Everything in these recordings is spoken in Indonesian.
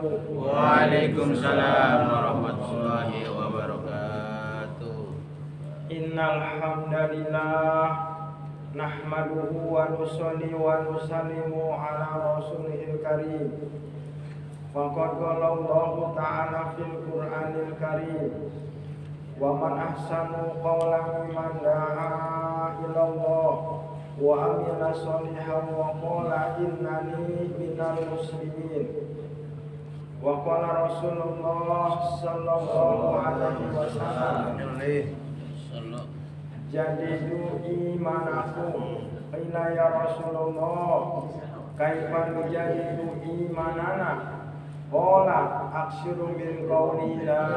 Waalaikumsalam warahmatullahi wabarakatuh. Innal hamdalillah nahmaduhu wa nusalli wa nusallimu ala rasulihil karim. Faqad qala Allahu ta'ala fil Qur'anil karim. Wa man ahsanu qawlan mimman da'a ila Allah wa amila sholihan wa qala innani minal muslimin. Wa qala Rasulullah sallallahu alaihi wasallam jadidu imanakum. Qila ya Rasulullah kaifa nujadidu imanana? Qala aksiru min qawli la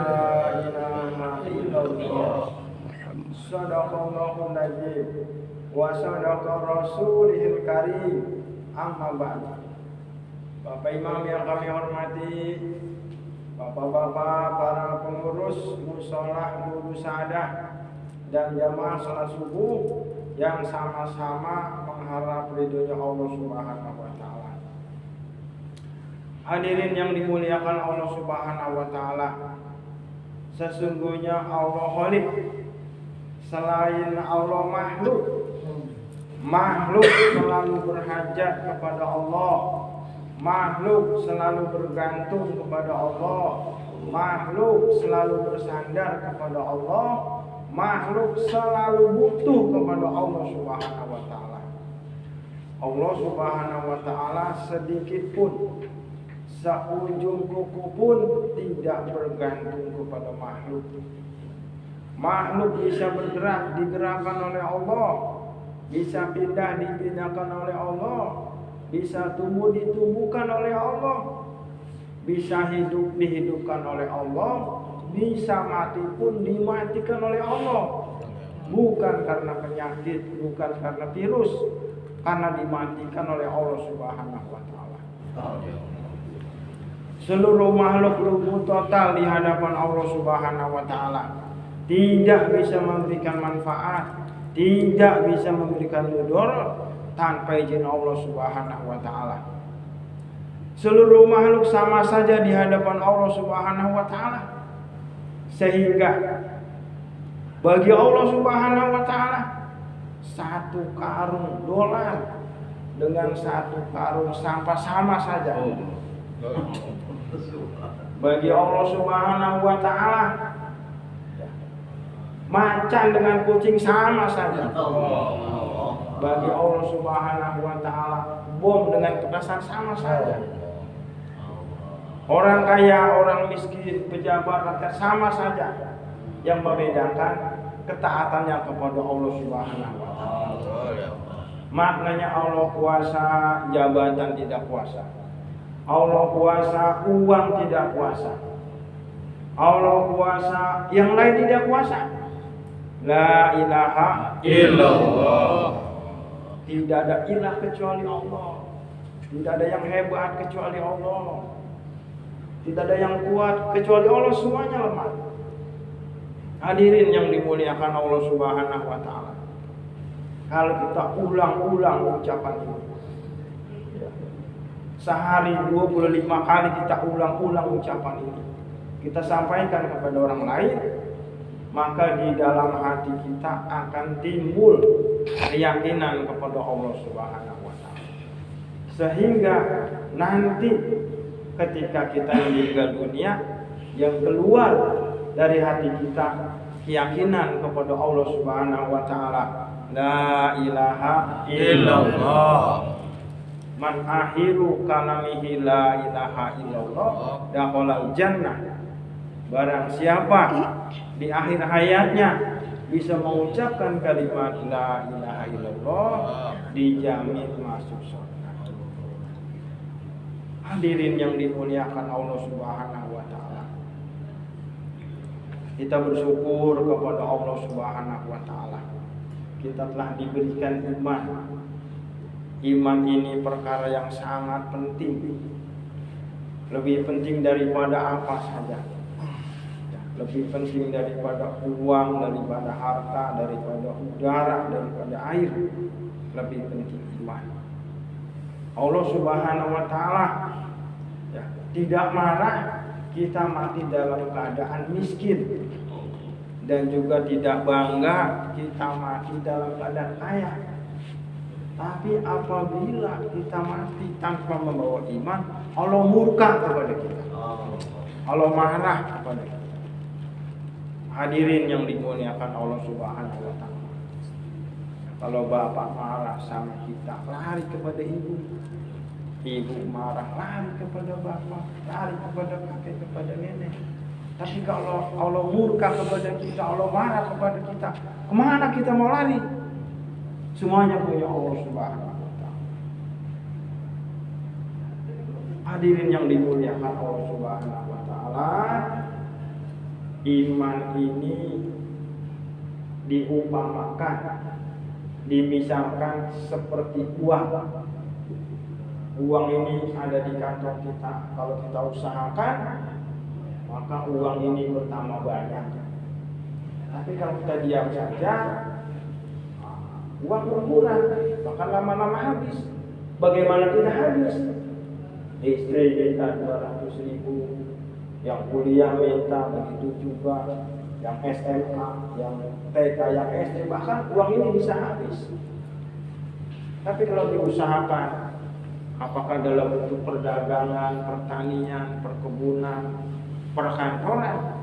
ilaha illallah. Sadaqallahu najib wa sadaqa rasulihil karim. Amma ba'd. Bapak Imam yang kami hormati, bapak-bapak para pengurus musholah Nurul Saadah dan jamaah salat subuh yang sama-sama mengharap ridhonya Allah Subhanahu wa taala. Hadirin yang dimuliakan Allah Subhanahu wa taala, sesungguhnya Allah Khaliq. Selain Allah makhluk selalu berhajat kepada Allah, makhluk selalu bergantung kepada Allah, makhluk selalu bersandar kepada Allah, makhluk selalu butuh kepada Allah Subhanahu wa taala. Allah Subhanahu wa taala sedikit pun, seujung kuku pun tidak bergantung kepada makhluk. Makhluk bisa bergerak, digerakkan oleh Allah, bisa pindah, dipindahkan oleh Allah, bisa tumbuh, ditumbuhkan oleh Allah, bisa hidup, dihidupkan oleh Allah, bisa mati pun dimatikan oleh Allah. Bukan karena penyakit, bukan karena virus, karena dimatikan oleh Allah Subhanahu wa taala. Seluruh makhluk lumpuh total di hadapan Allah Subhanahu wa taala. Tidak bisa memberikan manfaat, tidak bisa memberikan mudarat tanpa izin Allah Subhanahu wa taala. Seluruh makhluk sama saja di hadapan Allah Subhanahu wa taala. Sehingga bagi Allah Subhanahu wa taala satu karung dolar dengan satu karung sampah sama saja. Bagi Allah Subhanahu wa taala macan dengan kucing sama saja. Bagi Allah Subhanahu wa taala bom dengan petasan sama saja. Orang kaya, orang miskin, pejabat, rakyat sama saja. Yang membedakan ketaatannya kepada Allah Subhanahu wa taala. Maknanya Allah kuasa, jabatan tidak kuasa. Allah kuasa, uang tidak kuasa. Allah kuasa, yang lain tidak kuasa. La ilaha illallah. Tidak ada ilah kecuali Allah. Tidak ada yang hebat kecuali Allah. Tidak ada yang kuat kecuali Allah, semuanya lemah. Hadirin yang dimuliakan Allah Subhanahu wa taala. Kalau kita ulang-ulang ucapan ini, sehari 25 kali kita ulang-ulang ucapan ini, kita sampaikan kepada orang lain, maka di dalam hati kita akan timbul keyakinan kepada Allah Subhanahu wa taala. Sehingga nanti ketika kita meninggal dunia, yang keluar dari hati kita keyakinan kepada Allah Subhanahu wa taala, la ilaha illallah. Man akhiru kalamihi la ilaha illallah dakhalal jannah. Barang siapa di akhir hayatnya bisa mengucapkan kalimat la ilaha illallah, dijamin masuk surga. Hadirin yang dimuliakan Allah Subhanahu wa taala, kita bersyukur kepada Allah Subhanahu wa taala. Kita telah diberikan iman. Iman ini perkara yang sangat penting. Lebih penting daripada apa saja. Lebih penting daripada uang, daripada harta, daripada udara, daripada air. Lebih penting iman. Allah Subhanahu wa taala tidak marah, kita mati dalam keadaan miskin. Dan juga tidak bangga, kita mati dalam keadaan kaya. Tapi apabila kita mati tanpa membawa iman, Allah murka kepada kita. Allah marah kepada kita. Hadirin yang dimuliakan Allah Subhanahu wa taala. Kalau bapak marah sama kita, lari kepada ibu. Ibu marah, lari kepada bapak, lari kepada kakek, kepada nenek. Tapi kalau Allah murka kepada kita, Allah marah kepada kita, kemana kita mau lari? Semuanya punya Allah Subhanahu wa taala. Hadirin yang dimuliakan Allah Subhanahu wa taala, iman ini diumpamakan, dimisalkan seperti uang. Uang ini ada di kantong kita. Kalau kita usahakan, maka uang ini bertambah banyak. Tapi kalau kita diam saja, uang berkurang, bahkan lama-lama habis. Bagaimana tidak habis? Istri minta 200.000, yang kuliah minta begitu juga, yang SMA, yang TK, yang SD, bahkan uang ini bisa habis. Tapi kalau diusahakan, apakah dalam bentuk perdagangan, pertanian, perkebunan, perkantoran,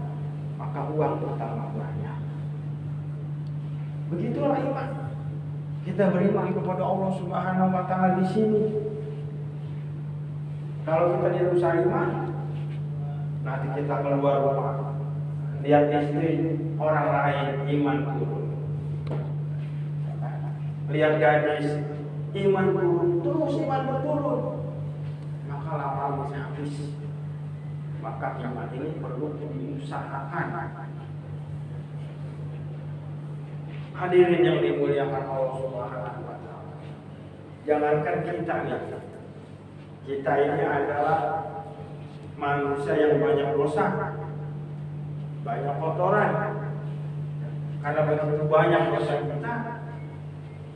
maka uang bertambah banyak. Begitulah iman. Kita beriman kepada Allah Subhanahu wa taala di sini. Kalau kita dirusak iman, nanti kita keluar rumah, lihat istri orang lain, iman turun. Lihat gadis, iman turun, terus iman berturun. Maka lama bisa habis. Maka iman ini perlu diusahakan. Hadirin yang dimuliakan Allah Subhanahu wa taala. Jangankan kita nih. Kita ini adalah manusia yang banyak dosa, banyak kotoran. Karena begitu banyak dosa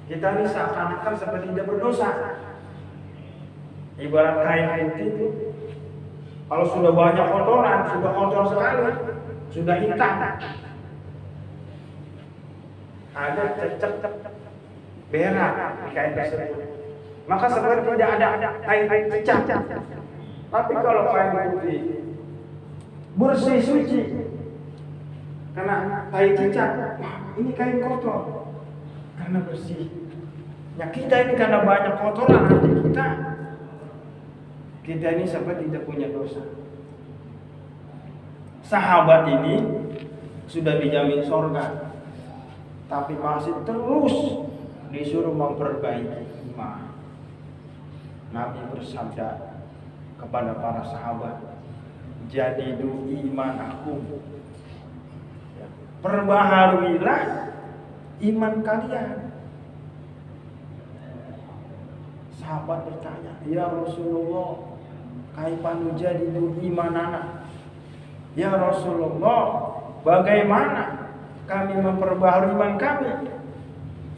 kita ini seakan-akan seperti tidak berdosa. Ibarat kain putih itu, kalau sudah banyak kotoran, sudah kotor sekali, sudah hitam, ada cecek berak di kain tersebut, maka seperti tidak ada kain cacat. Tapi kalau kain putih bersih suci, karena kain cacat, ini kain kotor, karena bersih. Ya kita ini karena banyak kotoran hati kita ini seperti tidak punya dosa. Sahabat ini sudah dijamin surga, tapi masih terus disuruh memperbaiki iman. Nabi bersabda kepada para sahabat, jadidu imanakum, perbaharuilah iman kalian. Sahabat bertanya, ya Rasulullah, kaifa nujadidu imanana? Ya Rasulullah, bagaimana kami memperbaharui iman kami?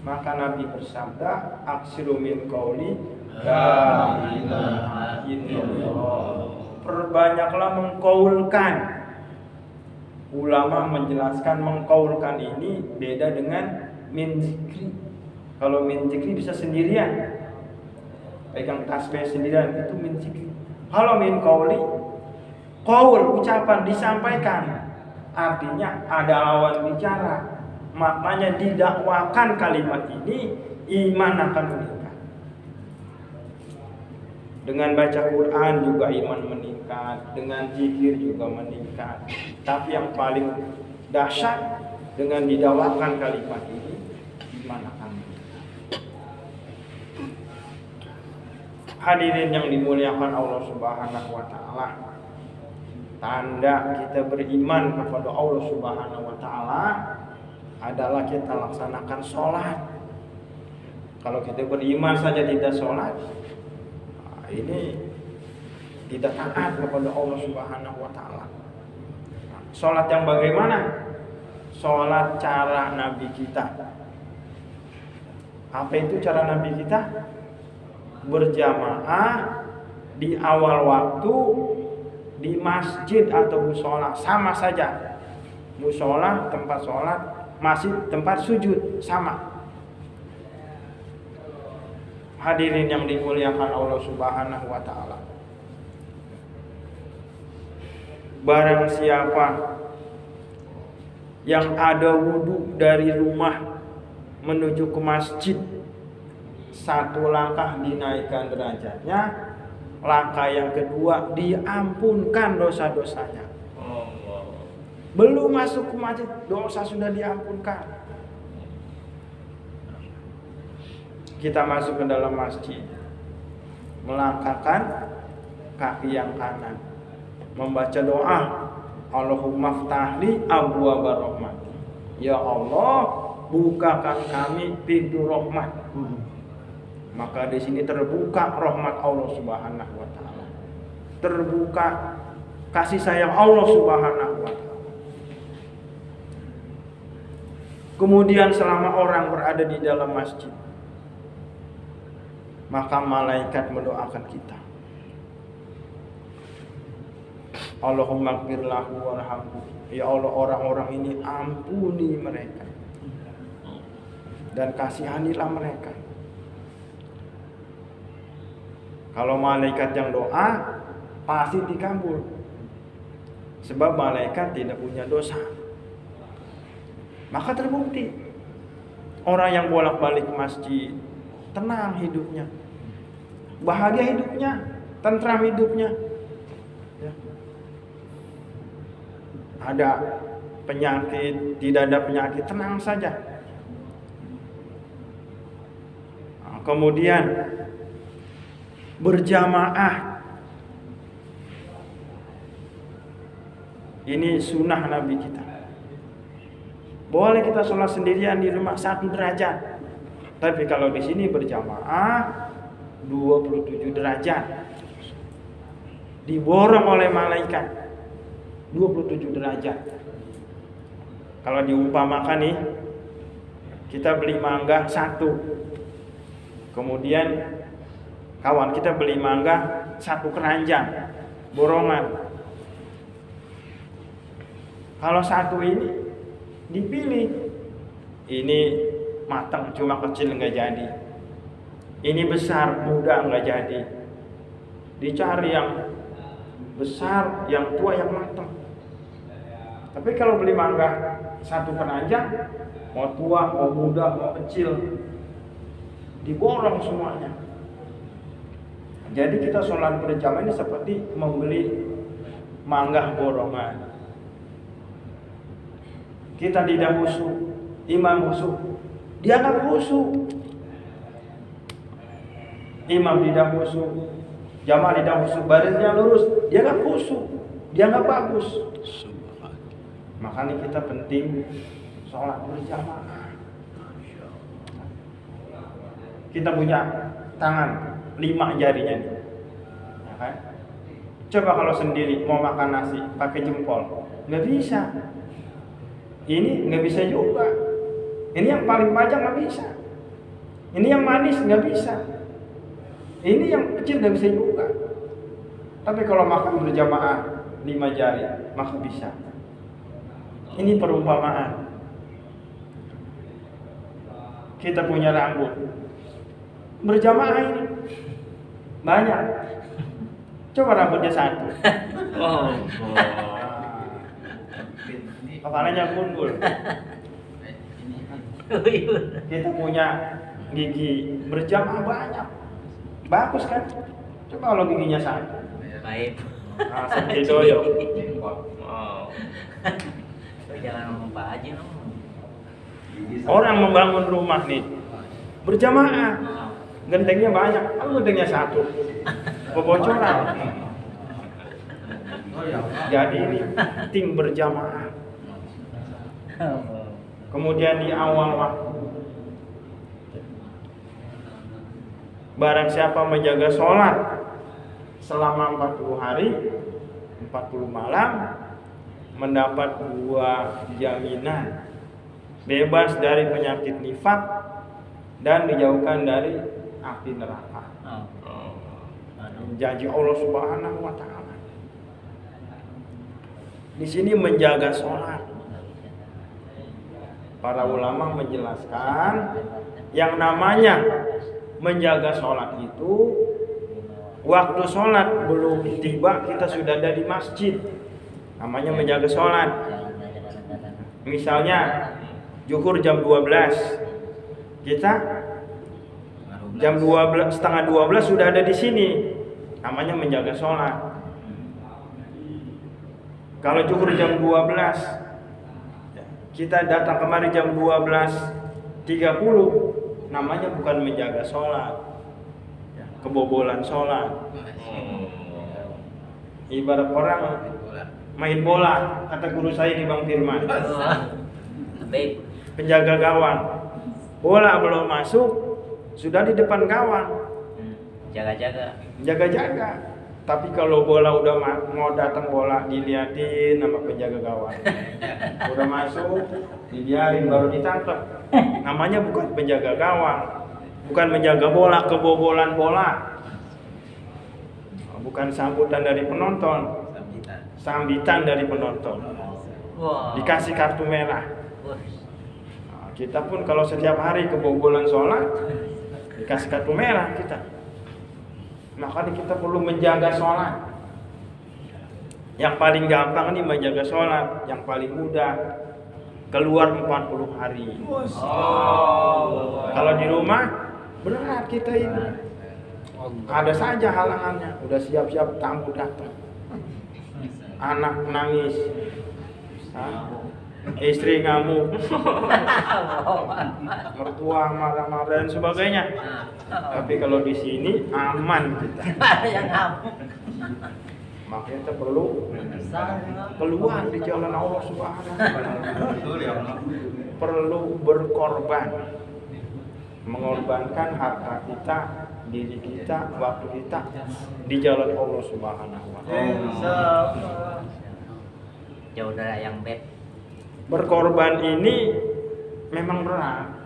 Maka Nabi bersabda, aksiru min qauli la ilaha illallah. Perbanyaklah mengkaulkan. Ulama menjelaskan mengkaulkan ini beda dengan min zikri. Kalau min zikri bisa sendirian, pegang tasbih sendirian, itu min zikri. Kalau min qauli, qaul ucapan disampaikan, artinya ada lawan bicara. Maknanya didakwakan kalimat ini, iman akan meningkat. Dengan baca Quran juga iman meningkat, dengan zikir juga meningkat. Tapi yang paling dahsyat, dengan didakwakan kalimat ini, iman akan meningkat. Hadirin yang dimuliakan Allah Subhanahu wa taala, tanda kita beriman kepada Allah Subhanahu wa taala adalah kita laksanakan sholat. Kalau kita beriman saja tidak sholat, ini tidak taat kepada Allah Subhanahu wa taala. Sholat yang bagaimana? Sholat cara Nabi kita. Apa itu cara Nabi kita? Berjamaah di awal waktu di masjid atau musola sama saja. Musola tempat sholat, masjid tempat sujud sama. Hadirin yang dimuliakan Allah Subhanahu wa taala. Barang siapa yang ada wudu dari rumah menuju ke masjid, satu langkah dinaikkan derajatnya, langkah yang kedua diampunkan dosa-dosanya. Belum masuk ke masjid, dosa sudah diampunkan. Kita masuk ke dalam masjid, melangkahkan kaki yang kanan, membaca doa, Allahumma ftahli abwaaba rahmati. Ya Allah, bukakan kami pintu rahmat. Maka di sini terbuka rahmat Allah Subhanahu wa taala. Terbuka kasih sayang Allah Subhanahu wa taala. Kemudian selama orang berada di dalam masjid, maka malaikat mendoakan kita. Allahumma ighfir lahu warhamhu. Ya Allah, orang-orang ini ampuni mereka dan kasihanilah mereka. Kalau malaikat yang doa pasti dikabul. Sebab malaikat tidak punya dosa. Maka terbukti orang yang bolak-balik ke masjid tenang hidupnya, bahagia hidupnya, tentram hidupnya. Ya. Ada penyakit, tidak ada penyakit, tenang saja. Nah, kemudian berjamaah, ini sunnah Nabi kita. Boleh kita sholat sendirian di rumah 1 derajat. Tapi kalau di sini berjamaah 27 derajat. Diborong oleh malaikat 27 derajat. Kalau diumpamakan nih, kita beli mangga 1. Kemudian kawan kita beli mangga 1 keranjang borongan. Kalau 1 ini dipilih, ini matang cuma kecil nggak jadi, ini besar muda nggak jadi, dicari yang besar, yang tua, yang matang. Tapi kalau beli mangga 1 keranjang, mau tua, mau muda, mau kecil, diborong semuanya. Jadi kita sholat berjamaah ini seperti membeli mangga borongan. Kita tidak khusyuk, imam khusyuk, dia nggak khusyuk. Imam tidak khusyuk, jamaah tidak khusyuk, barisnya lurus, dia nggak khusyuk, dia nggak bagus. Makanya kita penting sholat berjamaah. Kita punya tangan 5 jarinya nih, ya kan? Coba kalau sendiri mau makan nasi pakai jempol, nggak bisa. Ini nggak bisa juga. Ini yang paling panjang nggak bisa. Ini yang manis nggak bisa. Ini yang kecil nggak bisa juga. Tapi kalau makan berjamaah 5 jari, maka bisa. Ini perumpamaan. Kita punya rambut berjamaah ini banyak. Coba rambutnya 1. Kepalanya gundul. Kita punya gigi berjamaah banyak, bagus kan? Coba kalau giginya 1. Baik. Nah, seperti doyok. Wow. Jangan ngomong Pak Haji dong. Orang membangun rumah nih berjamaah, gentengnya banyak, kan gentengnya 1, kebocoran. Jadi ini tim berjamaah. Kemudian di awal waktu, barang siapa menjaga sholat selama 40 hari 40 malam, mendapat 2 jaminan: bebas dari penyakit nifak dan dijauhkan dari api neraka. Janji Allah Subhanahu wa taala. Di sini menjaga sholat. Para ulama menjelaskan yang namanya menjaga sholat itu waktu sholat belum tiba kita sudah ada di masjid, namanya menjaga sholat. Misalnya zuhur jam 12, kita jam 12, setengah 12 sudah ada di sini, namanya menjaga sholat. Kalau zuhur jam 12 kita datang kemari jam 12.30, namanya bukan menjaga sholat, kebobolan sholat. Ibarat orang main bola, kata guru saya di Bang Firman, penjaga gawang, bola belum masuk sudah di depan gawang, jaga-jaga. Tapi kalau bola udah mau datang, bola diliatin sama penjaga gawang, udah masuk dibiarin baru ditangkap, namanya bukan penjaga gawang, bukan menjaga bola, kebobolan bola, bukan sambutan dari penonton, sambitan dari penonton, dikasih kartu merah. Nah, kita pun kalau setiap hari kebobolan sholat dikasih kartu merah kita. Makanya kita perlu menjaga sholat. Yang paling gampang nih menjaga sholat, yang paling mudah keluar 40 hari. Kalau di rumah berat kita ini, ada saja halangannya. Udah siap-siap tamu datang, anak nangis, istri ngamuk, mertua marah-marah dan sebagainya. Tapi kalau di sini aman kita. Makanya kita perlu keluar di jalan Allah Subhanahu wa Ta'ala. Perlu berkorban, mengorbankan harta kita, diri kita, waktu kita di jalan Allah Subhanahu wa Ta'ala. Jauh dari yang bed. Berkorban ini memang berat.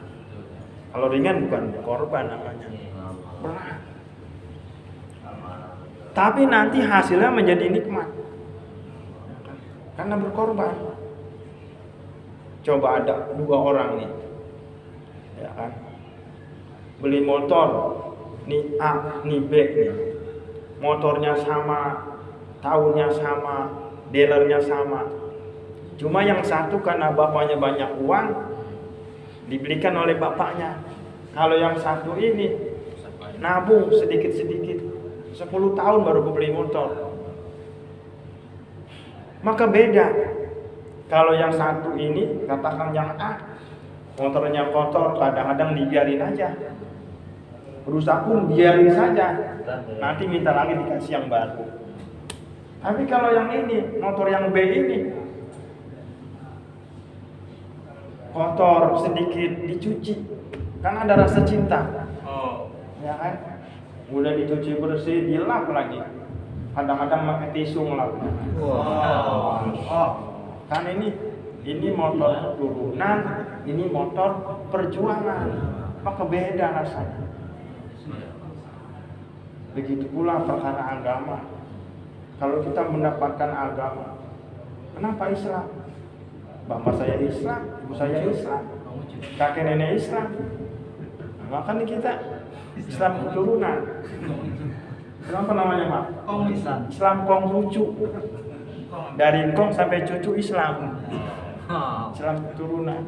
Kalau ringan bukan korban namanya, berat. Tapi nanti hasilnya menjadi nikmat karena berkorban. Coba ada 2 orang nih, ya kan, beli motor, nih A, nih B nih. Motornya sama, tahunnya sama, dealernya sama. Cuma yang satu karena bapaknya banyak uang, dibelikan oleh bapaknya. Kalau yang satu ini nabung sedikit-sedikit, 10 tahun baru beli motor. Maka beda. Kalau yang satu ini, katakan yang A, motornya kotor, kadang-kadang dibiarin aja, rusak pun biarin saja, nanti minta lagi dikasih yang baru. Tapi kalau yang ini, motor yang B ini, kotor sedikit dicuci, kan ada rasa cinta, ya kan? Udah dicuci bersih, dilap lagi. Kadang-kadang pakai tisu ngelap. Kan ini motor turunan, ini motor perjuangan, maka beda rasanya. Begitu pula perkara agama. Kalau kita mendapatkan agama, kenapa Islam? Bapak saya Islam, ibu saya Islam, kakek nenek Islam. Makanya kita Islam keturunan. Kenapa namanya Pak? Islam kong cucu. Dari kong sampai cucu Islam. Islam keturunan.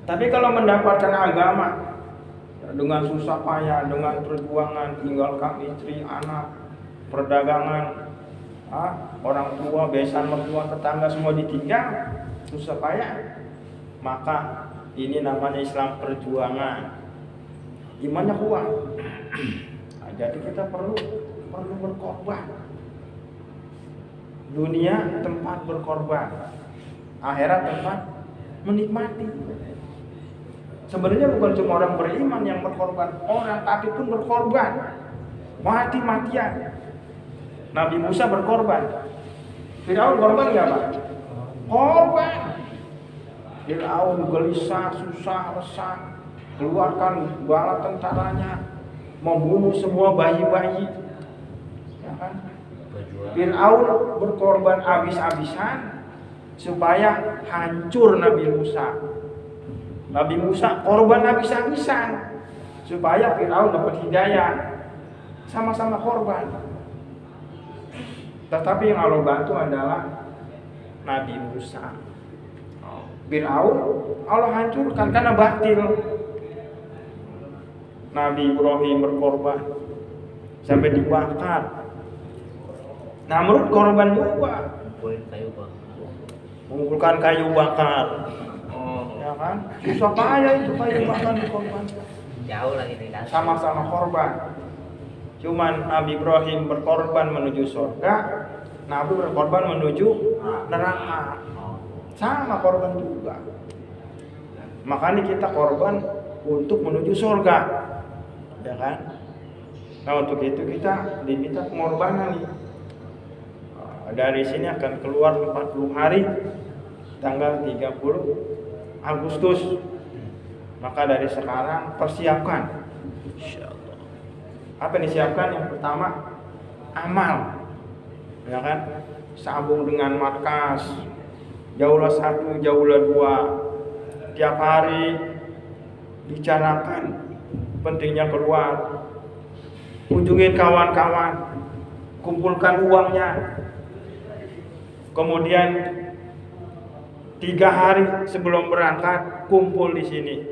Tapi kalau mendapatkan agama dengan susah payah, dengan perjuangan, tinggalkan istri, anak, perdagangan, orang tua, besan mertua, tetangga semua ditinggal, susah payah, maka ini namanya Islam perjuangan. Imannya kuat. Nah, jadi kita perlu berkorban. Dunia tempat berkorban, akhirat tempat menikmati. Sebenarnya bukan cuma orang beriman yang berkorban, orang kafir pun berkorban, mati-matian. Nabi Musa berkorban. Firaun korban nggak Pak? Korban. Firaun gelisah, susah, resah, keluarkan bala tentaranya, membunuh semua bayi-bayi, ya kan? Fir'aun berkorban habis-habisan supaya hancur Nabi Musa. Nabi Musa korban habis-habisan supaya Fir'aun dapat hidayah. Sama-sama korban. Tetapi yang Allah bantu adalah Nabi Musa. Fir'aun Allah hancurkan karena batil. Nabi Ibrahim berkorban sampai dibakar. Namrud korban juga, mengumpulkan kayu bakar. Ya kan? Susah payah itu kayu bakar dikorbankan. Jauh lagi tidak. Sama-sama korban. Cuman Nabi Ibrahim berkorban menuju surga, Nabi berkorban menuju neraka. Sama korban juga. Makanya kita korban untuk menuju surga. Ya kan? Nah, untuk itu kita diminta pengorbanan nih. Dari sini akan keluar 40 hari tanggal 30 Agustus. Maka dari sekarang persiapkan. Insyaallah. Apa yang disiapkan? Yang pertama amal. Ya kan? Sambung dengan markas. Jaulah 1, jaulah 2. Tiap hari bicarakan pentingnya keluar. Kunjungin kawan-kawan. Kumpulkan uangnya. Kemudian 3 hari sebelum berangkat kumpul di sini,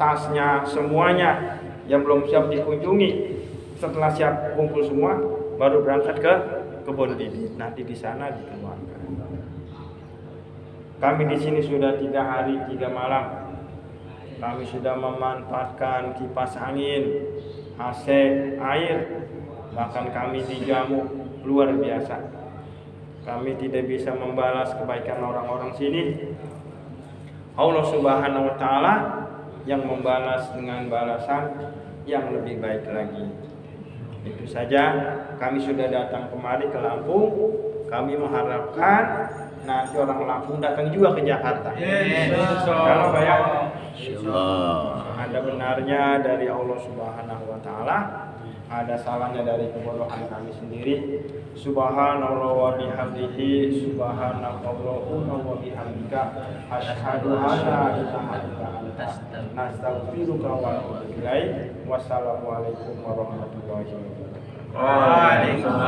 tasnya semuanya yang belum siap dikunjungi. Setelah siap kumpul semua, baru berangkat ke kebun bibit. Nanti di sana dikeluarkan. Kami di sini sudah 3 hari 3 malam. Kami sudah memanfaatkan kipas angin, AC, air, bahkan kami dijamu luar biasa. Kami tidak bisa membalas kebaikan orang-orang sini. Allah Subhanahu wa taala yang membalas dengan balasan yang lebih baik lagi. Itu saja, kami sudah datang kemari ke Lampung. Kami mengharapkan nanti orang Lampung datang juga ke Jakarta. Kalau banyak ada benarnya dari Allah Subhanahu wa taala, ada salahnya dari kebodohan kami sendiri. Subhanallah wa bihamdihi, subhanallahumma wa bihamdika, asyhadu an la ilaha illa anta, nastaghfiruka wa atubu ilaik. Wassalamualaikum warahmatullahi wabarakatuh. Waalaikumsalam.